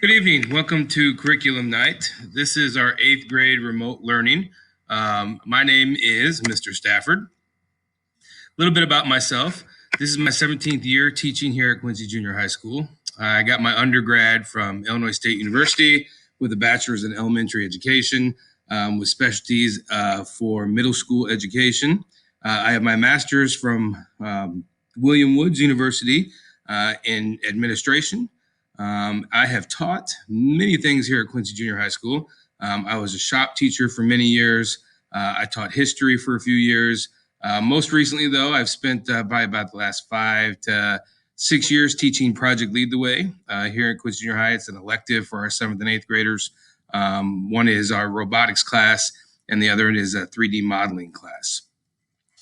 Good evening. Welcome to Curriculum Night. This is our 8th grade remote learning. My name is Mr. Stafford. A little bit about myself. This is my 17th year teaching here at Quincy Junior High School. I got my undergrad from Illinois State University with a bachelor's in elementary education with specialties for middle school education. I have my master's from William Woods University in administration. I have taught many things here at Quincy Junior High School. I was a shop teacher for many years. I taught history for a few years. Most recently, though, I've spent probably about the last 5 to 6 years teaching Project Lead the Way here at Quincy Junior High. It's an elective for our 7th and 8th graders. One is our robotics class, and the other is a 3D modeling class.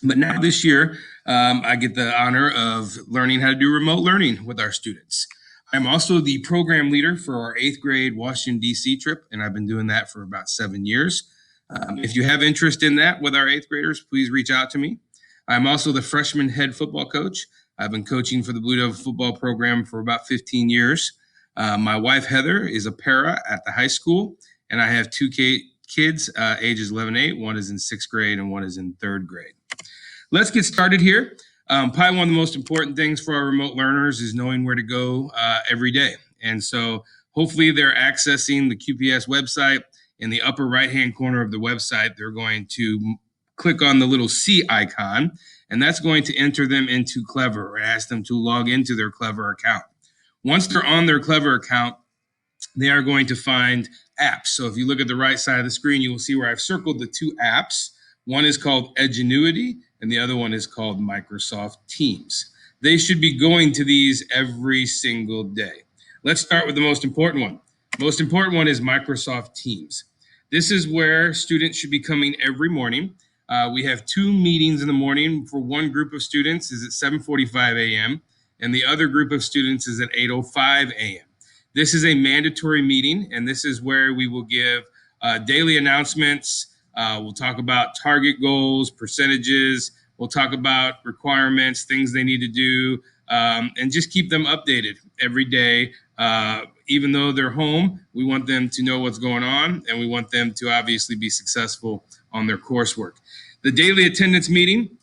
But now this year, I get the honor of learning how to do remote learning with our students. I'm also the program leader for our 8th grade Washington, D.C. trip, and I've been doing that for about 7 years. If you have interest in that with our 8th graders, please reach out to me. I'm also the freshman head football coach. I've been coaching for the Blue Devil football program for about 15 years. My wife, Heather, is a para at the high school, and I have 2 kids, ages 11 and 8. One is in 6th grade and one is in 3rd grade. Let's get started here. Probably one of the most important things for our remote learners is knowing where to go every day. And so hopefully they're accessing the QPS website. In the upper right-hand corner of the website, they're going to click on the little C icon, and that's going to enter them into Clever or ask them to log into their Clever account. Once they're on their Clever account, they are going to find apps. So if you look at the right side of the screen, you will see where I've circled the 2 apps. One is called Ingenuity, and the other one is called Microsoft Teams. They should be going to these every single day. Let's start with the most important one. The most important one is Microsoft Teams. This is where students should be coming every morning. We have 2 meetings in the morning. For one group of students is at 7:45 a.m., and the other group of students is at 8:05 a.m. This is a mandatory meeting, and this is where we will give daily announcements. We'll talk about target goals, percentages. We'll talk about requirements, things they need to do, and just keep them updated every day. Even though they're home, we want them to know what's going on, and we want them to obviously be successful on their coursework. The daily attendance meeting,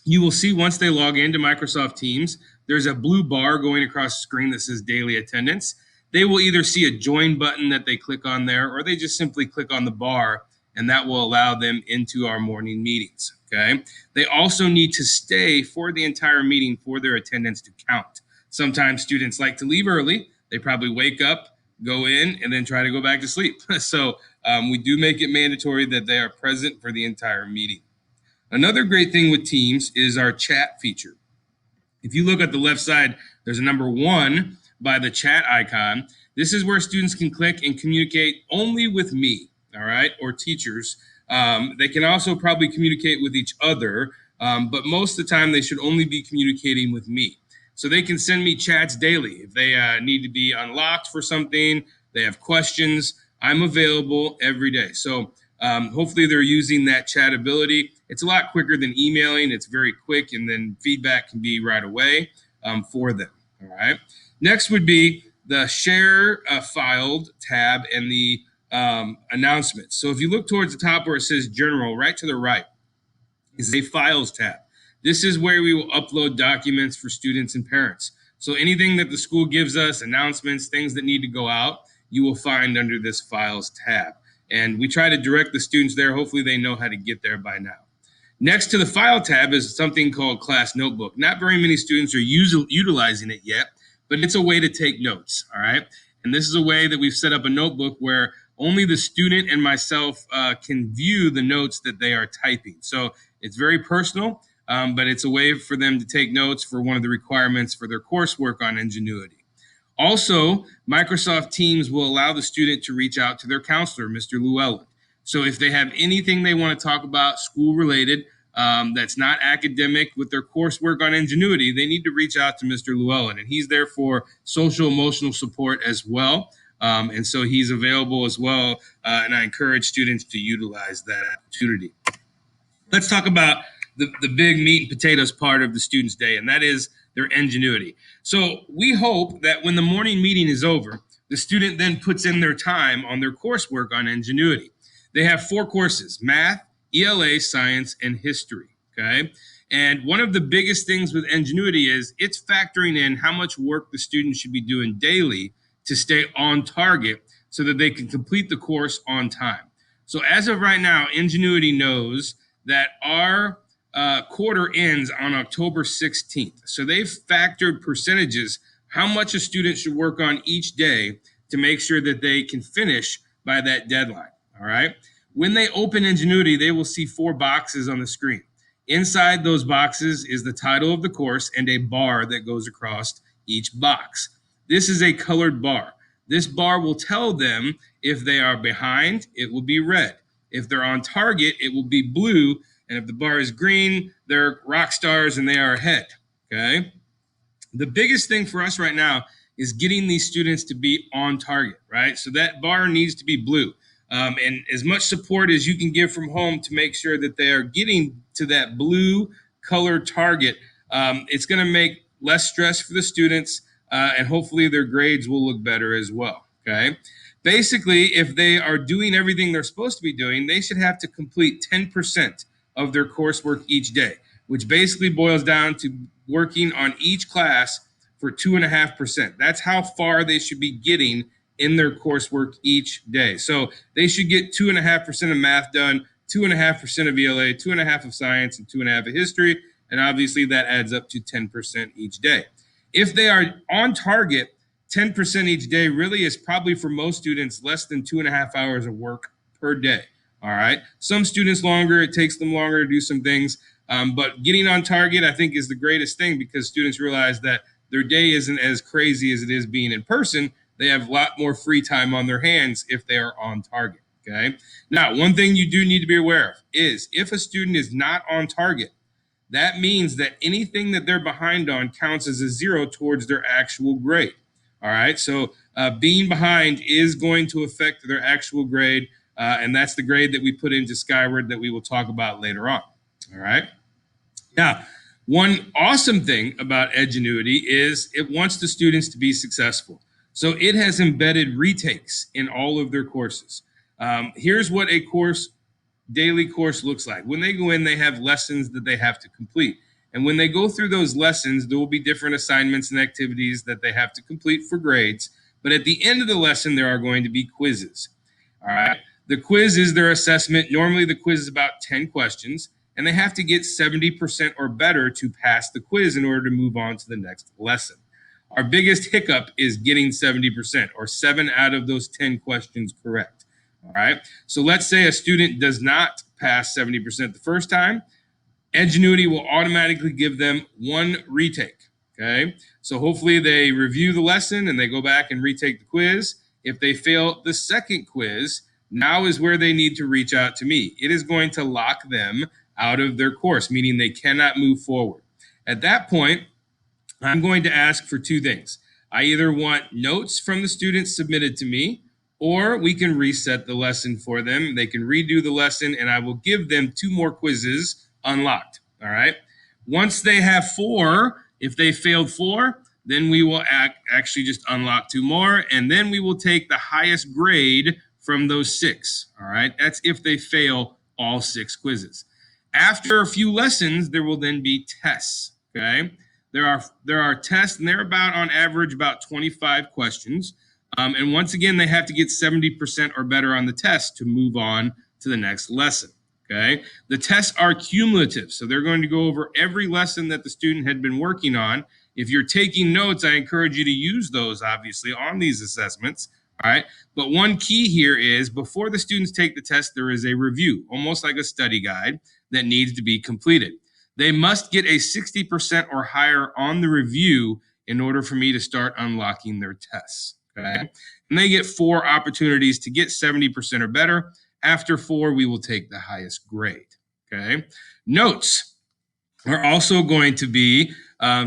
you will see once they log into Microsoft Teams, there's a blue bar going across the screen that says daily attendance. They will either see a join button that they click on there, or they just simply click on the bar, and that will allow them into our morning meetings, okay? They also need to stay for the entire meeting for their attendance to count. Sometimes students like to leave early. They probably wake up, go in, and then try to go back to sleep. So we do make it mandatory that they are present for the entire meeting. Another great thing with Teams is our chat feature. If you look at the left side, there's a number 1 by the chat icon. This is where students can click and communicate only with me, all right, or teachers. They can also probably communicate with each other, but most of the time they should only be communicating with me. So they can send me chats daily. If they need to be unlocked for something, they have questions, I'm available every day. So hopefully they're using that chat ability. It's a lot quicker than emailing. It's very quick, and then feedback can be right away for them, all right? Next would be the share filed tab and the announcements. So if you look towards the top where it says general, right to the right is a files tab. This is where we will upload documents for students and parents. So anything that the school gives us, announcements, things that need to go out, you will find under this files tab. And we try to direct the students there. Hopefully they know how to get there by now. Next to the file tab is something called Class Notebook. Not very many students are utilizing it yet, but it's a way to take notes, all right? And this is a way that we've set up a notebook where only the student and myself can view the notes that they are typing. So it's very personal, but it's a way for them to take notes for one of the requirements for their coursework on Ingenuity. Also, Microsoft Teams will allow the student to reach out to their counselor, Mr. Llewellyn. So if they have anything they want to talk about school-related that's not academic with their coursework on Ingenuity, they need to reach out to Mr. Llewellyn, and he's there for social-emotional support as well. And so he's available as well, and I encourage students to utilize that opportunity. Let's talk about the big meat and potatoes part of the student's day, and that is their Ingenuity. So we hope that when the morning meeting is over, the student then puts in their time on their coursework on Ingenuity. They have 4 courses: math, ELA, science, and history. Okay. And one of the biggest things with Ingenuity is it's factoring in how much work the student should be doing daily to stay on target so that they can complete the course on time. So as of right now, Ingenuity knows that our quarter ends on October 16th. So they've factored percentages, how much a student should work on each day to make sure that they can finish by that deadline. All right. When they open Ingenuity, they will see 4 boxes on the screen. Inside those boxes is the title of the course and a bar that goes across each box. This is a colored bar. This bar will tell them if they are behind, it will be red. If they're on target, it will be blue. And if the bar is green, they're rock stars and they are ahead. Okay. The biggest thing for us right now is getting these students to be on target, right? So that bar needs to be blue. And as much support as you can give from home to make sure that they are getting to that blue color target, it's going to make less stress for the students, and hopefully their grades will look better as well, okay? Basically, if they are doing everything they're supposed to be doing, they should have to complete 10% of their coursework each day, which basically boils down to working on each class for 2.5%. That's how far they should be getting in their coursework each day. So they should get 2.5% of math done, 2.5% of ELA, 2.5% of science, and 2.5% of history. And obviously that adds up to 10% each day. If they are on target, 10% each day really is probably for most students less than 2.5 hours of work per day. All right. Some students longer, it takes them longer to do some things. But getting on target, I think, is the greatest thing because students realize that their day isn't as crazy as it is being in person. They have a lot more free time on their hands if they are on target. Okay. Now, one thing you do need to be aware of is if a student is not on target, that means that anything that they're behind on counts as a 0 towards their actual grade. All right. So being behind is going to affect their actual grade. And that's the grade that we put into Skyward that we will talk about later on. All right. Now, one awesome thing about Ingenuity is it wants the students to be successful. So it has embedded retakes in all of their courses. Here's what a daily course looks like. When they go in, they have lessons that they have to complete. And when they go through those lessons, there will be different assignments and activities that they have to complete for grades. But at the end of the lesson, there are going to be quizzes. All right. The quiz is their assessment. Normally, the quiz is about 10 questions, and they have to get 70% or better to pass the quiz in order to move on to the next lesson. Our biggest hiccup is getting 70% or 7 out of those 10 questions correct. All right. So let's say a student does not pass 70% the first time. Ingenuity will automatically give them 1 retake. Okay. So hopefully they review the lesson and they go back and retake the quiz. If they fail the second quiz, now is where they need to reach out to me. It is going to lock them out of their course, meaning they cannot move forward. At that point, I'm going to ask for 2 things. I either want notes from the students submitted to me, or we can reset the lesson for them. They can redo the lesson, and I will give them 2 more quizzes unlocked. All right. Once they have 4, if they failed 4, then we will actually just unlock 2 more, and then we will take the highest grade from those 6. All right. That's if they fail all 6 quizzes. After a few lessons, there will then be tests. Okay. There are tests, and they're on average, about 25 questions. And once again, they have to get 70% or better on the test to move on to the next lesson. Okay. The tests are cumulative. So they're going to go over every lesson that the student had been working on. If you're taking notes, I encourage you to use those, obviously, on these assessments. All right. But one key here is before the students take the test, there is a review, almost like a study guide that needs to be completed. They must get a 60% or higher on the review in order for me to start unlocking their tests. Okay. And they get 4 opportunities to get 70% or better. After 4, we will take the highest grade. Okay. Notes are also going to be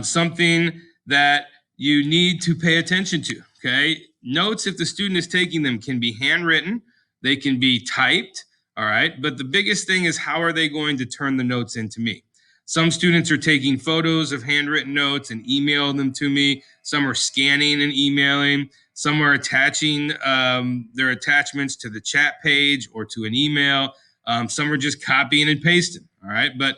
something that you need to pay attention to. Okay. Notes, if the student is taking them, can be handwritten. They can be typed. All right. But the biggest thing is how are they going to turn the notes into me? Some students are taking photos of handwritten notes and emailing them to me. Some are scanning and emailing. Some are attaching their attachments to the chat page or to an email. Some are just copying and pasting. All right. But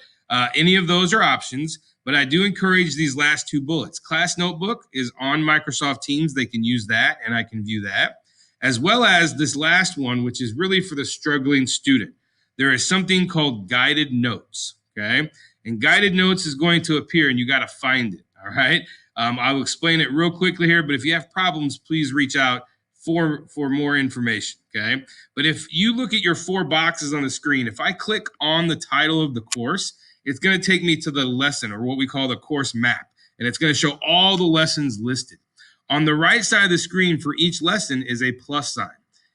any of those are options. But I do encourage these last two bullets. Class Notebook is on Microsoft Teams. They can use that and I can view that, as well as this last one, which is really for the struggling student. There is something called guided notes. Okay. And guided notes is going to appear and you got to find it. All right. I will explain it real quickly here, but if you have problems, please reach out for more information. Okay. But if you look at your 4 boxes on the screen, if I click on the title of the course, it's going to take me to the lesson, or what we call the course map. And it's going to show all the lessons listed. On the right side of the screen for each lesson is a plus sign.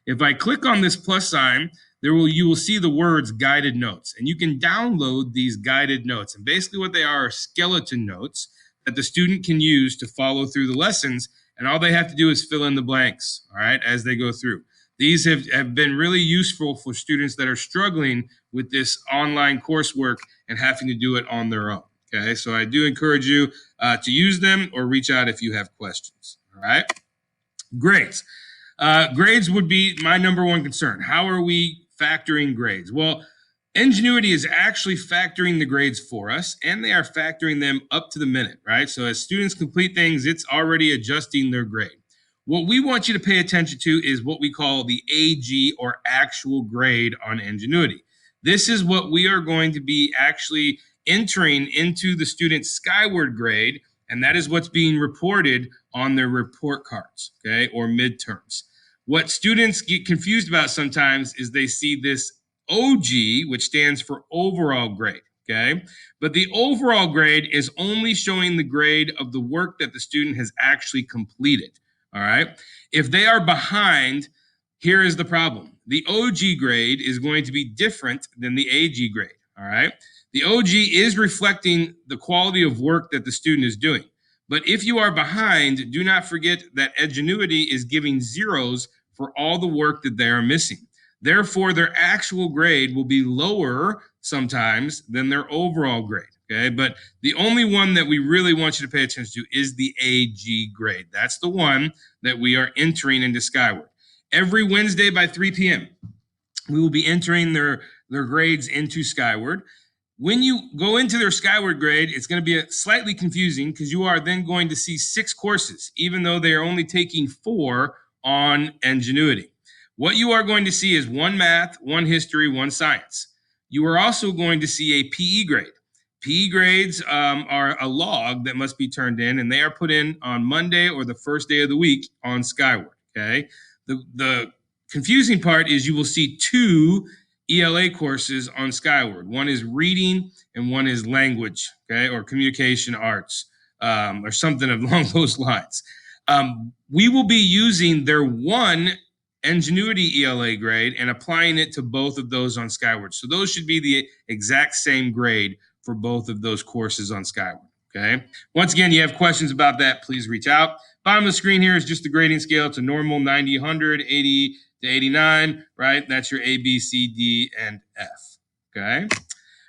If I click on this plus sign, you will see the words guided notes, and you can download these guided notes. And basically what they are skeleton notes that the student can use to follow through the lessons, and all they have to do is fill in the blanks, all right, as they go through. These have been really useful for students that are struggling with this online coursework and having to do it on their own. Okay, so I do encourage you to use them or reach out if you have questions. All right, grades. Grades would be my number one concern. How are we factoring grades? Well, Ingenuity is actually factoring the grades for us, and they are factoring them up to the minute, right? So as students complete things, it's already adjusting their grade. What we want you to pay attention to is what we call the AG, or actual grade, on Ingenuity. This is what we are going to be actually entering into the student's Skyward grade, and that is what's being reported on their report cards, okay, or midterms. What students get confused about sometimes is they see this OG, which stands for overall grade, okay? But the overall grade is only showing the grade of the work that the student has actually completed, all right? If they are behind, here is the problem. The OG grade is going to be different than the AG grade, all right? The OG is reflecting the quality of work that the student is doing. But if you are behind, do not forget that Ingenuity is giving zeros for all the work that they are missing. Therefore, their actual grade will be lower sometimes than their overall grade, okay? But the only one that we really want you to pay attention to is the AG grade. That's the one that we are entering into Skyward. Every Wednesday by 3 p.m., we will be entering their grades into Skyward. When you go into their Skyward grade, it's going to be slightly confusing because you are then going to see 6 courses, even though they are only taking 4 on Ingenuity. What you are going to see is 1 math, 1 history, 1 science. You are also going to see a PE grade. PE grades are a log that must be turned in, and they are put in on Monday or the first day of the week on Skyward, okay? The confusing part is you will see 2 ELA courses on Skyward. One is reading and one is language, okay, or communication arts, or something along those lines. We will be using their 1 Ingenuity ELA grade and applying it to both of those on Skyward. So those should be the exact same grade for both of those courses on Skyward, okay? Once again, you have questions about that, please reach out. Bottom of the screen here is just the grading scale. It's a normal 90, 100, 80 to 89, right? That's your A, B, C, D, and F, okay?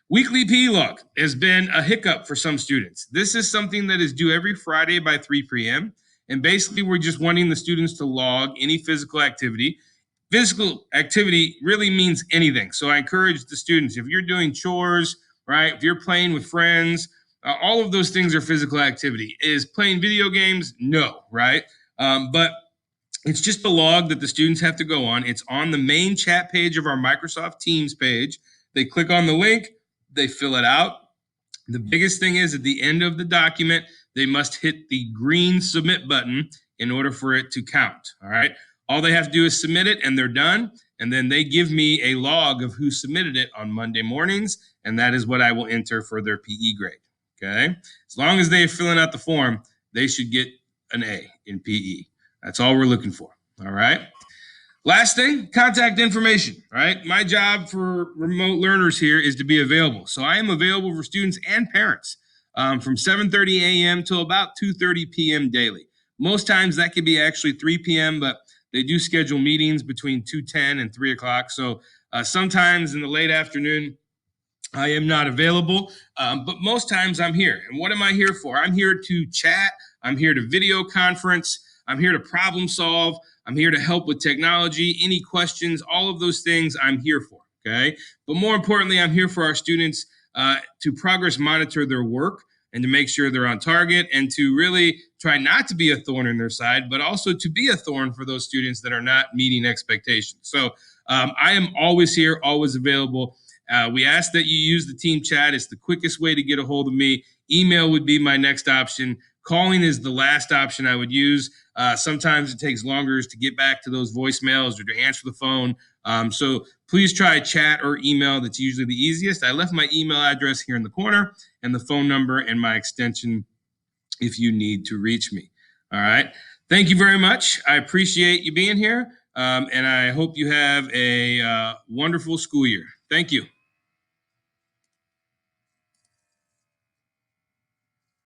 Weekly PE log has been a hiccup for some students. This is something that is due every Friday by 3 p.m., and basically, we're just wanting the students to log any physical activity. Physical activity really means anything. So I encourage the students, if you're doing chores, right, if you're playing with friends, all of those things are physical activity. Is playing video games? No, right? But it's just a log that the students have to go on. It's on the main chat page of our Microsoft Teams page. They click on the link, they fill it out. The biggest thing is at the end of the document, they must hit the green submit button in order for it to count, all right? All they have to do is submit it, and they're done, and then they give me a log of who submitted it on Monday mornings, and that is what I will enter for their PE grade, okay? As long as they are filling out the form, they should get an A in PE. That's all we're looking for, all right? Last thing, contact information, right? My job for remote learners here is to be available. So I am available for students and parents from 7:30 a.m. till about 2:30 p.m. daily. Most times that could be actually 3 p.m., but they do schedule meetings between 2:10 and 3 o'clock. So sometimes in the late afternoon, I am not available, but most times I'm here. And what am I here for? I'm here to chat. I'm here to video conference. I'm here to problem solve. I'm here to help with technology, any questions, all of those things I'm here for. Okay. But more importantly, I'm here for our students to progress monitor their work and to make sure they're on target and to really try not to be a thorn in their side, but also to be a thorn for those students that are not meeting expectations. So I am always here, always available. We ask that you use the team chat. It's the quickest way to get a hold of me. Email would be my next option. Calling is the last option I would use. Sometimes it takes longer to get back to those voicemails or to answer the phone. So please try chat or email. That's usually the easiest. I left my email address here in the corner and the phone number and my extension if you need to reach me. All right. Thank you very much. I appreciate you being here. And I hope you have a wonderful school year. Thank you.